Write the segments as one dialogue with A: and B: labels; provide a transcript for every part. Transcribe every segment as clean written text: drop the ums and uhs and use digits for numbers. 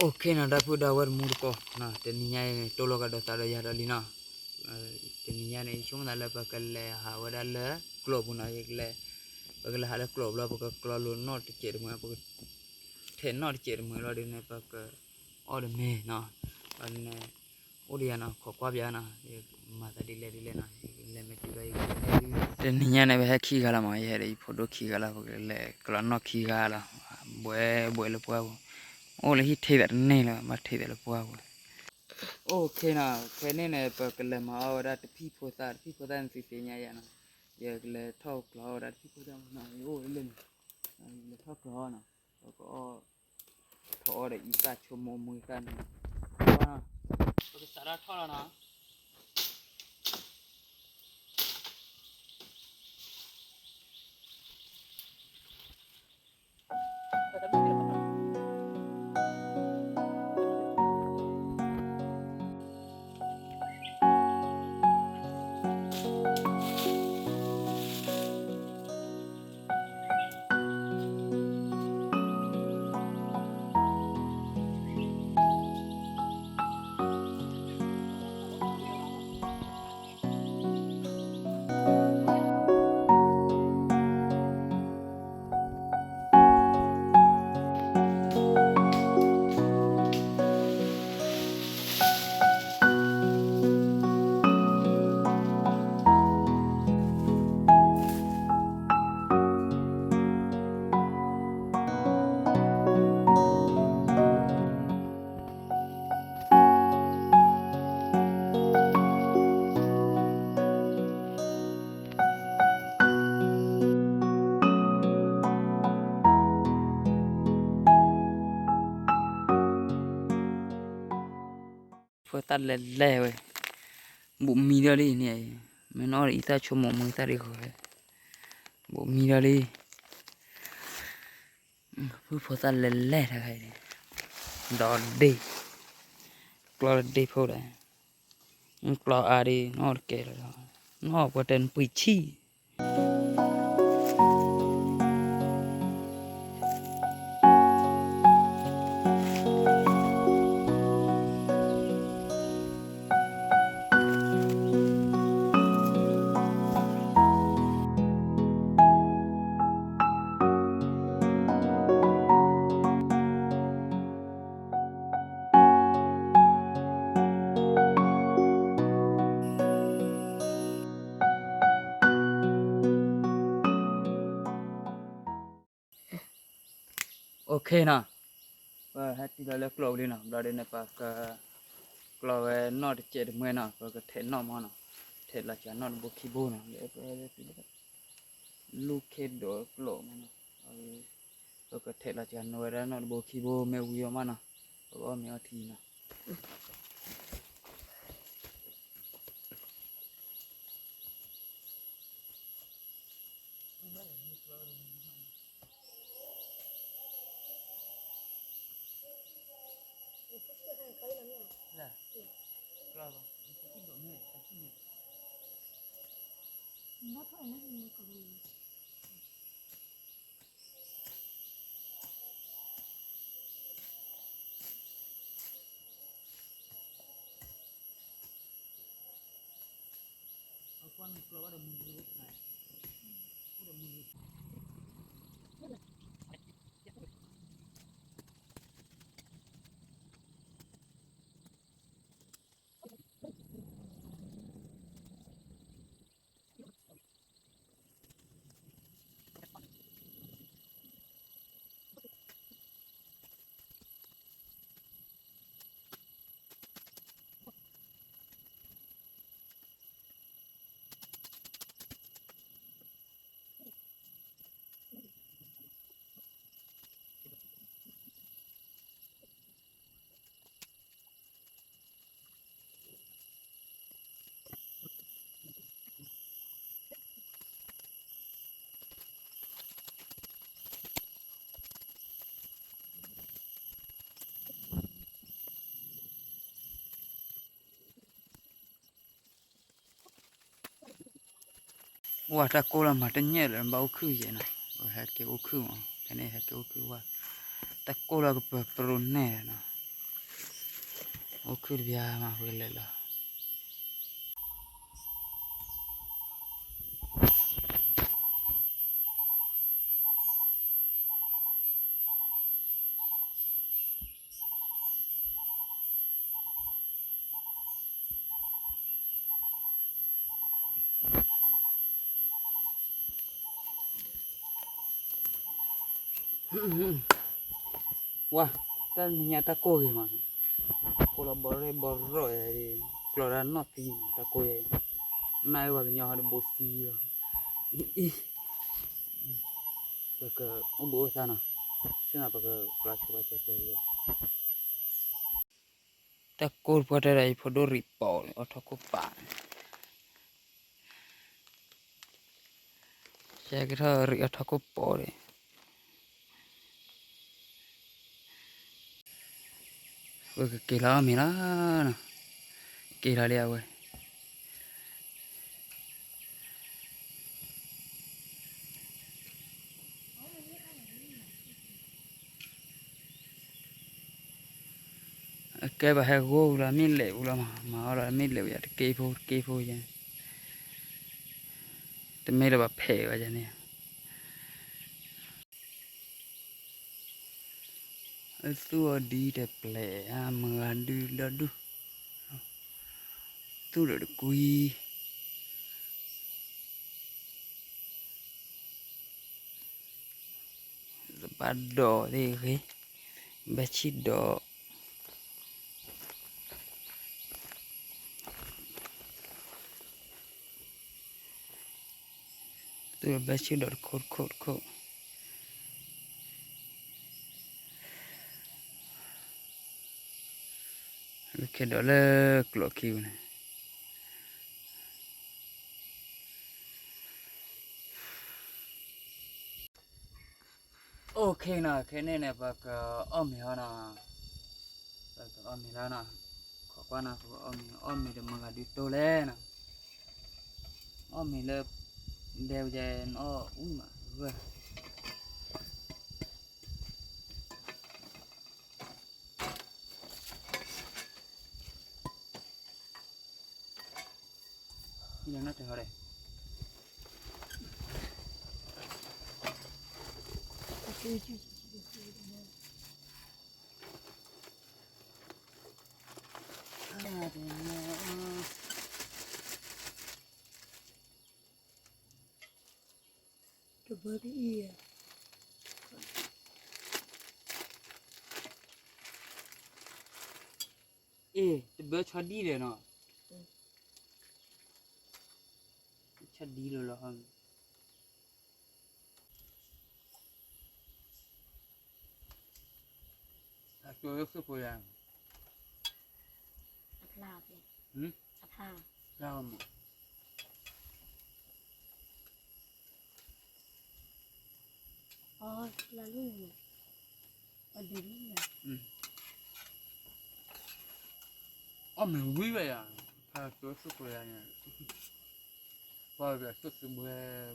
A: โอเคนะได้พูดได้ว่ามูดก็นะแต่นี่ยังตัวเราก็ได้ตาได้ยาดาลีนะแต่นี่ยังในช่วงนั้นเราไปกันเลยหาว่าได้เลยกลับนะยังเลยไปกันเลยหาเลยกลับแล้วไปกันกลับลุ้นนอตเจ็ดมือไปกันเทนนอตเจ็ดมือเราเดินไปกันออเดเมนะอันนี้โอเดียนะขอความยานะมาตาดีเลยนะเลยไม่ติดเลยแต่นี่ยังในไปให้ขี้กันละมาเยอะเลยพอดูขี้กันละไปกันเลยกลับนอกขี้กันละบ่อยเลยพวกโอ้เลยฮิตเทแบบนี้ละมาเทแบบพวก โอเคนะแค่นี้เนี่ยปกติมาเอาได้พี่โพสต์สิเสียเนี่ยนะเดี๋ยวเลยทอกเราได้พี่โพสต์นะโอ้ยเลยทอกเรานะแล้วก็ทอได้อีกสักชั่วโมงมือกันว่าปกติสาระทอแล้วนะโพสต์เล่เว้ยบุมีเดียวเลยเนี่ยไม่นอนอีกสักชั่วโมงมือตาดีกว่าบุมีเดียวเลยผู้โพสต์เล่ทั้งใครเนี่ยดอดดีกลัวดีพูดเลยกลัวอะไรนอดเกลือนอดว่าเดินปุยชี้ โอเคนะว่าให้ที่เราเลือกกลัวดีนะเราเดินไปก็กลัวนอดเจ็ดเมื่อนะก็เทนนอมานะเทนละจะนอดบุคีบูนะลูกเคดโดกลัวมันนะก็เทนละจะนอดนอดบุคีบูไม่วิวมันนะก็ไม่เอาทีนะกลัวที่โดนเนี่ยที่เอาควันกลัวว่าเรามือรู้ไงเรามือว่าถ้าโกลามาตั้งเนี่ยเราเอาคืนยังนะให้เกี่ยวคืนมั้งแค่นี้ให้เกี่ยวคืนว่าแต่โกลาก็เปิดปรุนแน่นะ โอเคเบียมาเพื่อเลยล่ะว้าแต่เนี่ยตะโกยมันcolaborare e clora notti da coi nai wa nya har bosi ka obo sana suna pa ka class ko che ko ye ta kor pata rai photo ripol othoko pa che ka ri othoko pore ke la mi na ke la le awe ke ba ha go la mi le u la ma la mi le ya ke pho ya te me la ba phe wa ya ne su di de ple a ma du la du tu le kui ba do de ke ba chi do tu ba chi do ko cái đó là clock kêu này ok nè cái này này bác ôm hiểu nè bác ôm hiểu nè khó quá nè ôm hiểu được mà đi đâu lên nè ôm hiểu là đeo về nó mà vừa giờ nó trở đây ê bữa cho đi rồi nè cho đi rồi là hơn tôi có phải làm
B: Lào thì
A: ừ
B: Lào
A: sao mà
B: là luôn ở đây
A: ừ ôm hiểu quý vậy à tôi có phải làm nha bao giờ tôi sẽ bữa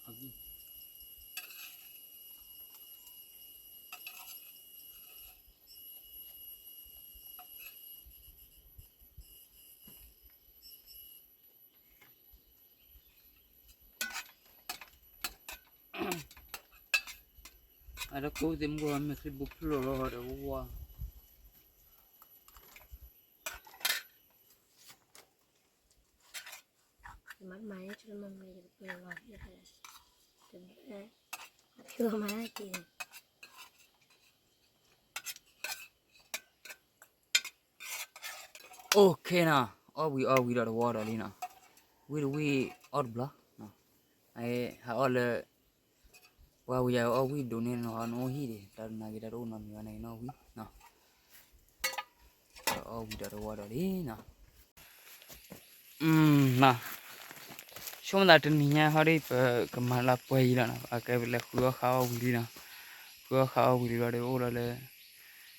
A: thật ada ko dem go am se bu plo lo hore wa
B: mắt máy cho nó mày được nhiều rồi như thế đấy chưa máy thì
A: okay na all we da water lina we out bla no ai ha all wa we all we do ne no no hi de ta na ge da ro na mi na no we no all we da water lina na chúng ta trên nhà họ đi cái mà là quay là cái về là khứa khao đi nè khứa khao đi là để ô là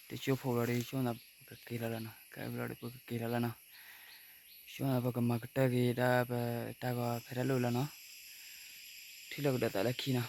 A: Để chiếu phổ rồi đi xuống là cái kia là nó cái rồi cái kia là nó xuống là cái mà cái ta cái đã ta có phải là luôn là nó thì là cái đó là khi nào